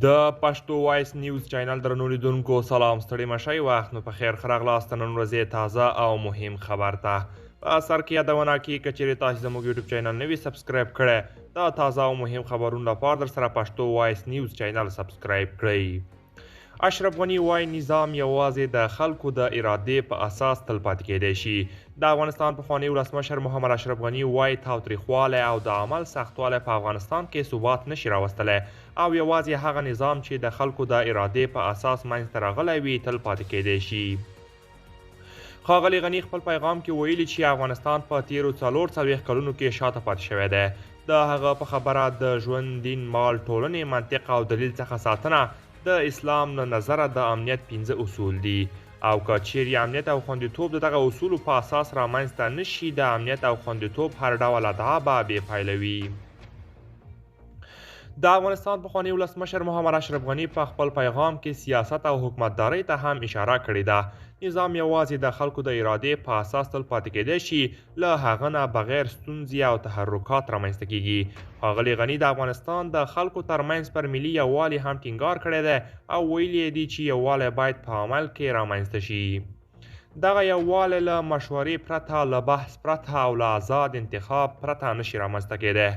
د پښتو وایس نیوز چینل درنو لیدونکو سلام ستړي مشئ وخت مو په خیر ښه راغلاست نن ورځې تازه او مهم خبر ته په سر کې یادونه کې که چیرې تاسو زموږ یوټیوب چینل نه وي سبسکرایب کړی د تازه او مهم خبرونو لپاره در سره پښتو وایس نیوز چینل سبسکرایب کړئ. اشرف غني وایي نظام یوازې د خلکو د ارادې په اساس تل پاتې کېدی شي. د افغانستان پخوانی ولسمشر محمد اشرف غني وایي تاوتریخوالی او د عمل سختوالی په افغانستان کې ثبات نشي راوستلی او یوازې هغه نظام چې د خلکو د ارادې په اساس منځته راغلی وي تل پاتې کېدی شي. ښاغلي غني خپل پیغام کې ویلي چې افغانستان په تیرو 40 کلونو کې شاته پاتې شوی دی. د هغه په خبره د ژوند، دین، مال، ټولنې منطق او دلیل څخه ساتنه د اسلام له نظره د امنیت 15 اصول دي او که چیرې امنیت او خوندیتوب د دغه اصولو په اساس رامنځته نشي د امنیت او خوندیتوب هر ډول ادعا به بې پایله وي. د افغانستان پخوانی ولسمشر محمد اشرف غني په خپل پیغام کې سیاست او حکومتدارۍ ته هم اشاره کړې ده. نظام یوازې د خلکو د ارادې په اساس تل پاتې کېدی شي له هغه نه بغیر ستونزې او تحرکات رامنځته کیږي. ښاغلي غني د افغانستان د خلکو ترمنځ پر ملي یووالي هم ټینګار کړی دی او ویلي دي چې یووالی باید په عمل کې رامنځته شي. دغه یووالی له مشورې پرته، له بحث پرته او له آزاد انتخاب پرته نشي رامنځته کېدی.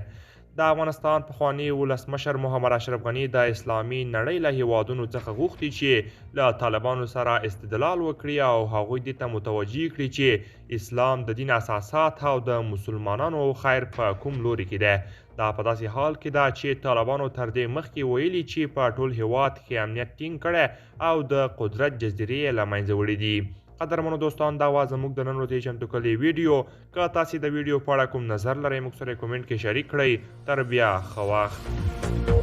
د افغانستان پخوانی ولسمشر محمد اشرف غني د اسلامي نړۍ له هیوادونو څخه غوښتي چې له طالبانو سره استدلال وکړي او هغوی دې ته متوجه کړي چې اسلام د دین اساسات او د مسلمانانو خیر په کوم لوري کې دی. دا په داسې حال کې ده چې طالبانو تر دې مخکې ویلي چې په ټول هیواد کې امنیت ټینګ کړی او د قدرت جزیرې یې له منځه وړي دي. قدرمنو دوستان دا وه زموږ د نن ورځې چمتو کړې ویډیو. که تاسې د ویډیو په اړه کوم نظر لرئ موږ سره کومنټ کې شریک کړئ. تر بیا ښه وخت.